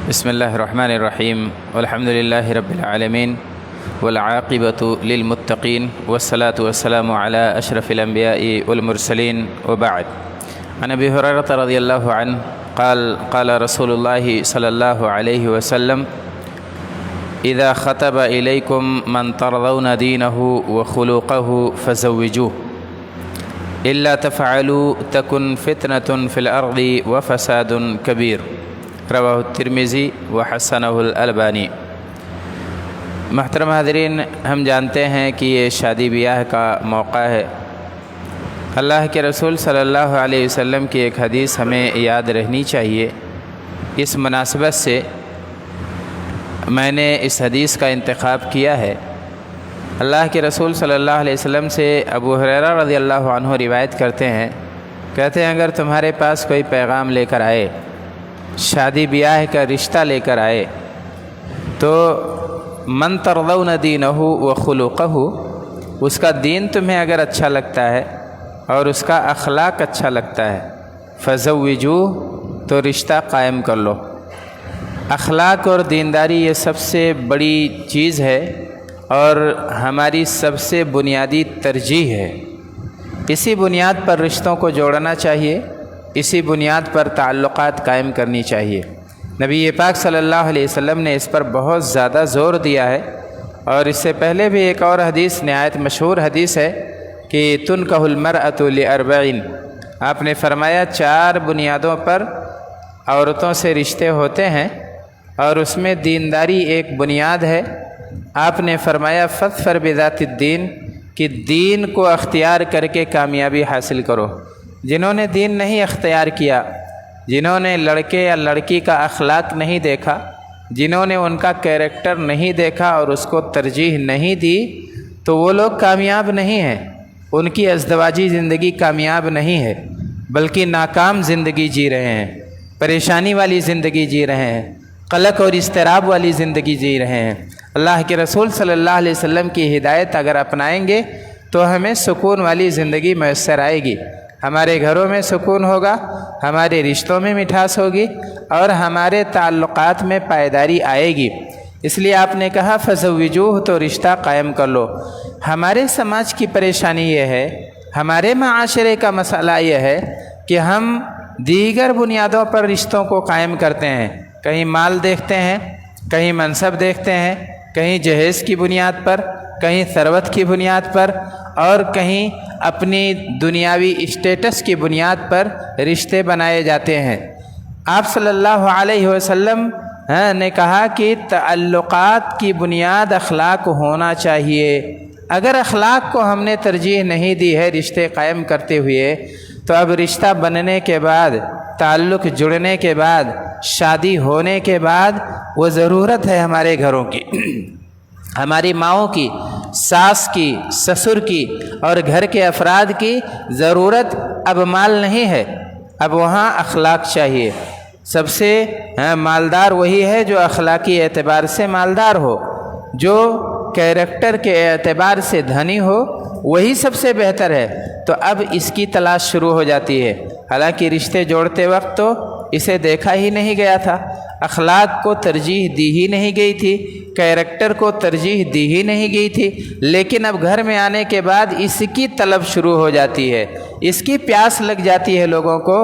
بسم الله الرحمن الرحيم والحمد لله رب العالمين والعاقبة للمتقين والصلاة والسلام على أشرف الأنبياء والمرسلين وبعد. عن أبي هريرة رضي الله عنه قال رسول الله صلى الله عليه وسلم: إذا خطب إليكم من ترضون دينه وخلقه فزوجوه إلا تفعلوا تكن فتنة في الأرض وفساد كبير. رواہ الترمذی وحسنہ الالبانی. محترم حاضرین، ہم جانتے ہیں کہ یہ شادی بیاہ کا موقع ہے. اللہ کے رسول صلی اللہ علیہ وسلم کی ایک حدیث ہمیں یاد رہنی چاہیے. اس مناسبت سے میں نے اس حدیث کا انتخاب کیا ہے. اللہ کے رسول صلی اللہ علیہ وسلم سے ابو ہریرہ رضی اللہ عنہ روایت کرتے ہیں، کہتے ہیں اگر تمہارے پاس کوئی پیغام لے کر آئے، شادی بیاہ کا رشتہ لے کر آئے، تو من ترضون دینہ و خلقہ، اس کا دین تمہیں اگر اچھا لگتا ہے اور اس کا اخلاق اچھا لگتا ہے، فزوجوہ، تو رشتہ قائم کر لو. اخلاق اور دینداری یہ سب سے بڑی چیز ہے اور ہماری سب سے بنیادی ترجیح ہے. اسی بنیاد پر رشتوں کو جوڑنا چاہیے، اسی بنیاد پر تعلقات قائم کرنی چاہیے. نبی پاک صلی اللہ علیہ وسلم نے اس پر بہت زیادہ زور دیا ہے. اور اس سے پہلے بھی ایک اور حدیث نہایت مشہور حدیث ہے کہ تنکح المرأۃ لاربعین. آپ نے فرمایا 4 بنیادوں پر عورتوں سے رشتے ہوتے ہیں اور اس میں دینداری ایک بنیاد ہے. آپ نے فرمایا فاظفر بذات الدین، کہ دین کو اختیار کر کے کامیابی حاصل کرو. جنہوں نے دین نہیں اختیار کیا، جنہوں نے لڑکے یا لڑکی کا اخلاق نہیں دیکھا، جنہوں نے ان کا کیریکٹر نہیں دیکھا اور اس کو ترجیح نہیں دی، تو وہ لوگ کامیاب نہیں ہیں. ان کی ازدواجی زندگی کامیاب نہیں ہے، بلکہ ناکام زندگی جی رہے ہیں، پریشانی والی زندگی جی رہے ہیں، قلق اور اضطراب والی زندگی جی رہے ہیں. اللہ کے رسول صلی اللہ علیہ وسلم کی ہدایت اگر اپنائیں گے تو ہمیں سکون والی زندگی میسر آئے گی. ہمارے گھروں میں سکون ہوگا، ہمارے رشتوں میں مٹھاس ہوگی اور ہمارے تعلقات میں پائیداری آئے گی. اس لیے آپ نے کہا فزوجوہ، تو رشتہ قائم کر لو. ہمارے سماج کی پریشانی یہ ہے، ہمارے معاشرے کا مسئلہ یہ ہے کہ ہم دیگر بنیادوں پر رشتوں کو قائم کرتے ہیں. کہیں مال دیکھتے ہیں، کہیں منصب دیکھتے ہیں، کہیں جہیز کی بنیاد پر، کہیں ثروت کی بنیاد پر، اور کہیں اپنی دنیاوی اسٹیٹس کی بنیاد پر رشتے بنائے جاتے ہیں. آپ صلی اللہ علیہ وسلم نے کہا کہ تعلقات کی بنیاد اخلاق ہونا چاہیے. اگر اخلاق کو ہم نے ترجیح نہیں دی ہے رشتے قائم کرتے ہوئے، تو اب رشتہ بننے کے بعد، تعلق جڑنے کے بعد، شادی ہونے کے بعد وہ ضرورت ہے ہمارے گھروں کی، ہماری ماؤں کی، ساس کی، سسر کی اور گھر کے افراد کی ضرورت اب مال نہیں ہے، اب وہاں اخلاق چاہیے. سب سے مالدار وہی ہے جو اخلاقی اعتبار سے مالدار ہو، جو کیریکٹر کے اعتبار سے دھنی ہو، وہی سب سے بہتر ہے. تو اب اس کی تلاش شروع ہو جاتی ہے. حالانکہ رشتے جوڑتے وقت تو اسے دیکھا ہی نہیں گیا تھا، اخلاق کو ترجیح دی ہی نہیں گئی تھی، کیریکٹر کو ترجیح دی ہی نہیں گئی تھی. لیکن اب گھر میں آنے کے بعد اس کی طلب شروع ہو جاتی ہے، اس کی پیاس لگ جاتی ہے لوگوں کو.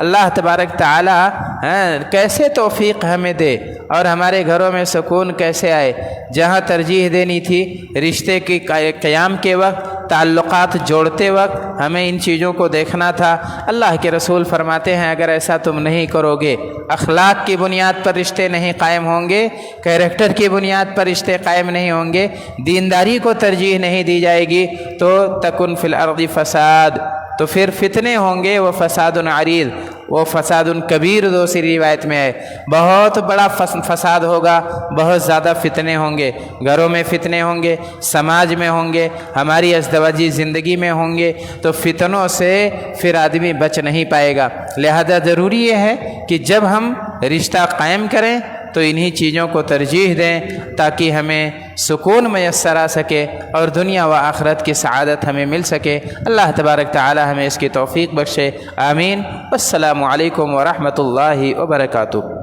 اللہ تبارک تعالی کیسے توفیق ہمیں دے اور ہمارے گھروں میں سکون کیسے آئے. جہاں ترجیح دینی تھی رشتے کی قیام کے وقت، تعلقات جوڑتے وقت، ہمیں ان چیزوں کو دیکھنا تھا. اللہ کے رسول فرماتے ہیں اگر ایسا تم نہیں کرو گے، اخلاق کی بنیاد پر رشتے نہیں قائم ہوں گے، کیریکٹر کی بنیاد پر رشتے قائم نہیں ہوں گے، دینداری کو ترجیح نہیں دی جائے گی، تو تکن فی الارض فساد، تو پھر فتنے ہوں گے. وہ فساد عریض، وہ فساد کبیر دوسری روایت میں ہے، بہت بڑا فساد ہوگا، بہت زیادہ فتنے ہوں گے. گھروں میں فتنے ہوں گے، سماج میں ہوں گے، ہماری ازدواجی زندگی میں ہوں گے. تو فتنوں سے پھر آدمی بچ نہیں پائے گا. لہذا ضروری یہ ہے کہ جب ہم رشتہ قائم کریں تو انہی چیزوں کو ترجیح دیں تاکہ ہمیں سکون میسر آ سکے اور دنیا و آخرت کی سعادت ہمیں مل سکے. اللہ تبارک تعالی ہمیں اس کی توفیق بخشے. آمین. السلام علیکم ورحمۃ اللہ وبرکاتہ.